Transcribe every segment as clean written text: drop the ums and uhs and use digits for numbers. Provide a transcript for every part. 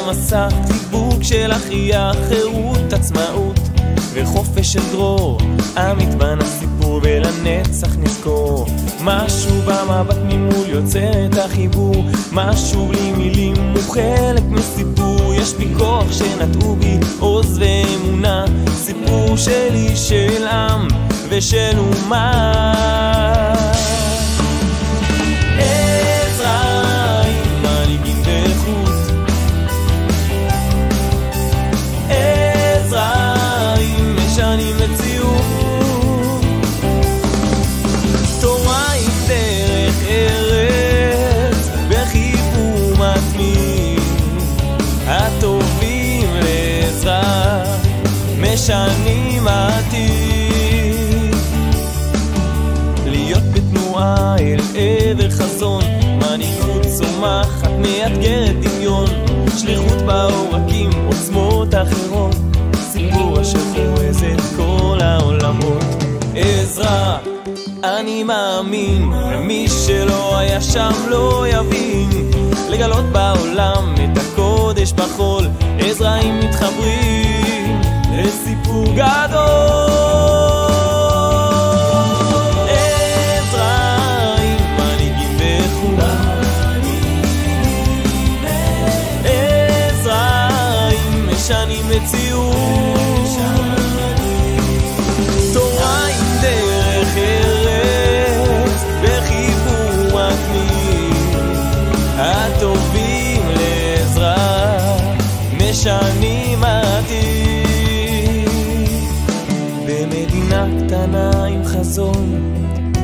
המסע, חיבוק של אחיה, חירות, עצמאות וחופש של דרור, המטבן הסיפור ולנצח נזכור. משהו במבט ממול יוצר את החיבור, משהו בלי מילים הוא חלק מסיפור. יש בי כוח שנטעו בי עוז ואמונה, סיפור שלי של עם ושל אומה. עזרא עם מנהיגים ואיכות, עזרא עם משנים מציאות, תורה עם דרך ארץ וחיבור מתמיד, הטובים לעזרא משנים עתיד. להיות בתנועה אל עבר חזון, מנהיגות צומחת מאתגרת דמיון, שליחות בעורקים עוצמות אחרות, סיפור אשר חורז את כל העולמות. עזרא אני מאמין, מי שלא היה שם לא יבין, לגלות בעולם את הקודש בחול. עזראים מתחברים לסיפור גדול. עזרא עם מנהיגים ואיכות, עזרא עם משנים מציאות, תורה עם דרך ארץ וחיבור מתמיד, הטובים לעזרא משנים עתיד. במדינה קטנה עם חזון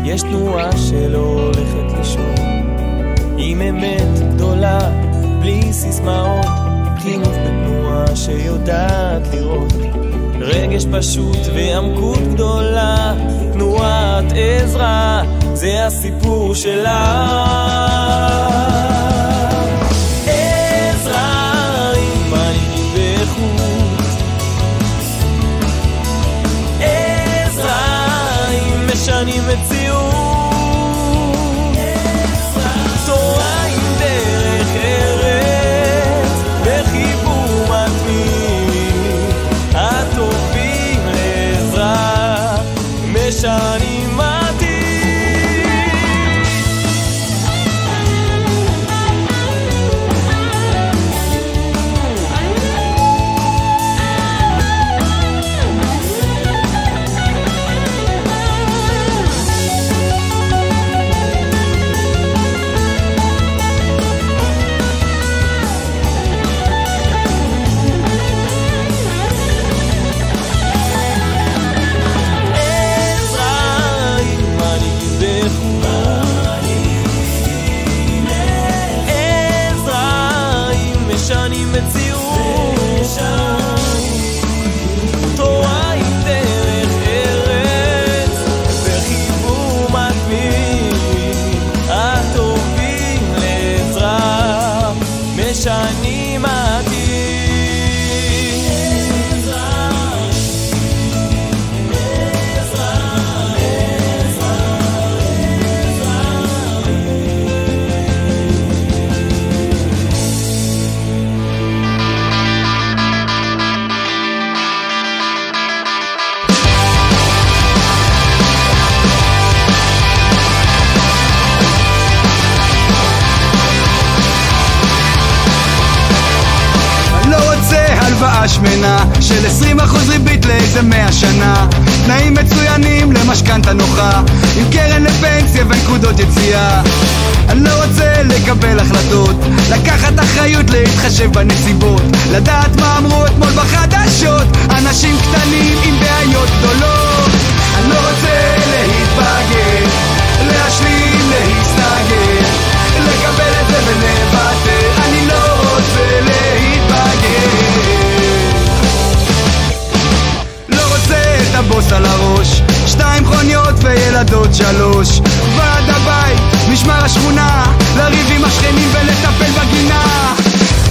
יש תנועה שלא הולכת לישון, עם אמת גדולה בלי סיסמאות, חינוך בתנועה שיודעת לראות, רגש פשוט ועמקות גדולה. תנועת עזרא זה הסיפור שלה. עזרא עם מנהיגים ואיכות, עזרא עם משנים מציאות, תורה עם דרך ארץ וחיבור מתמיד, הטובים לעזרא משנים עתיד. שנים עתיד. שמנה של 20% ריבית לאיזה 100 שנה, תנאים מצוינים למשכנתה נוחה, עם קרן לפנסיה ונקודות יציאה. אני לא רוצה לקבל החלטות, לקחת אחריות, להתחשב בנסיבות, לדעת מה אמרו אתמול בחדשות, אנשים קטנים עם בעיות גדולות. אני לא רוצה להתבגר, להשלים, להסתגר, לקבל את זה ולוותר. אני לא רוצה להתבגר, את הבוס על הראש, 2 מכוניות וילדות 3, ועד הבית, משמר השכונה, לריב עם השכנים ולטפל בגינה.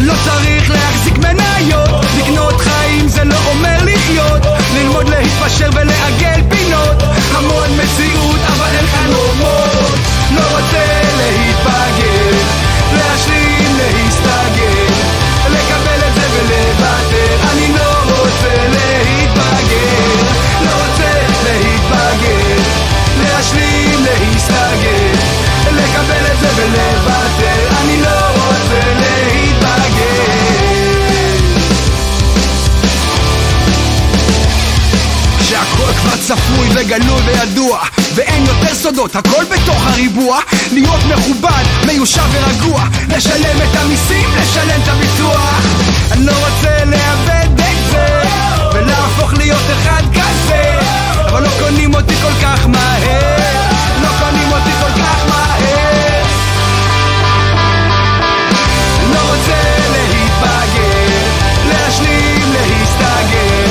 לא צריך להחזיק מניות, לקנות חיים זה לא אומר לחיות, ללמוד להתפשר ולעגל פינות, המון מציאות אבל אין חלומות. לא רוצה להתבגר, להשלים, להסתגר, לקבל צפוי וגלוי וידוע, ואין יותר סודות, הכל בתוך הריבוע. להיות מכובד, מיושב ורגוע, לשלם את המיסים, לשלם את הביטוח. אני לא רוצה לאבד את זה ולהפוך להיות אחד כזה, אבל לא קונים אותי כל כך מהר, לא קונים אותי כל כך מהר. אני לא רוצה להתבגר, להשלים, להסתגר,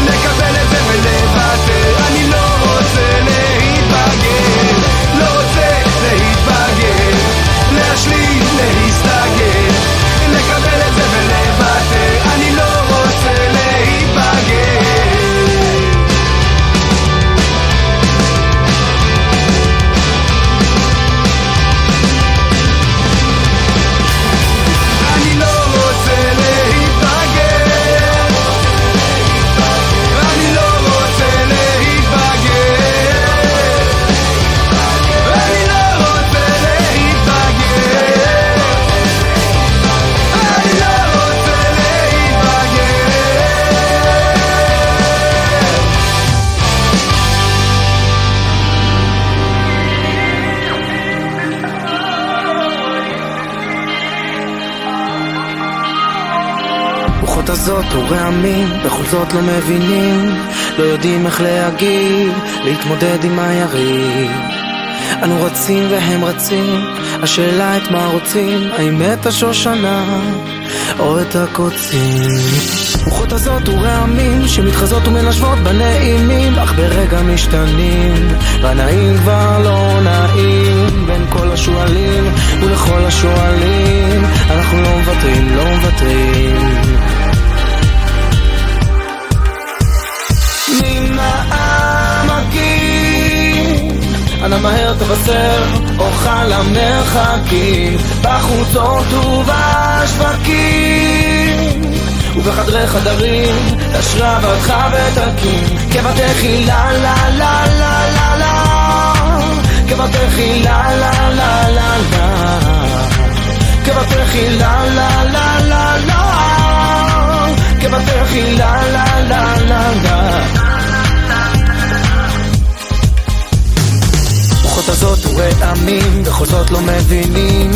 לקבל את זה ולוותר. אני לא רוצה להתבגר, לא רוצה להתבגר, להשלים, להסתגר, לקבל את זה ולוותר. אני לא רוצה להתבגר. הזאת ורעמים, בכל זאת לא מבינים, לא יודעים איך להגיב, להתמודד עם היריב. אנו רצים והם רצים, השאלה את מה רוצים, האם את השושנה או את הקוצים. רוחות הזאת ורעמים שמתחזות ומנשבות בנעימים, אך ברגע משתנים, והנעים כבר לא נעים. בין כל השואלים ולכל השואלים, אנחנו לא מוותרים, לא מוותרים. מן העמקים אנא מהר תבשר, אוכל המרחקים, בחוצות ובשווקים ובחדרי חדרים, תשרה בתך ותקים, כבתכי לה לה לה לה לה לה, כבתכי לה לה לה לה לה, כבתכי לה לה לה לה לה, כבתכי לה לה לה לה לה. רוחות הזאת ורעמים, בכל זאת לא מבינים,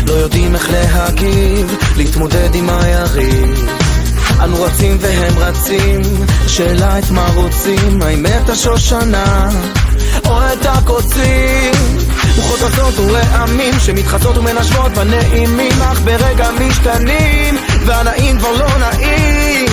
לא יודעים איך להגיב, להתמודד עם היריב. אנו רצים והם רצים, השאלה את מה רוצים, האם את השושנה או את הקוצים. רוחות הזאת ורעמים שמתחזות ומנשבות בנעימים, אך ברגע משתנים, והנעים כבר לא נעים.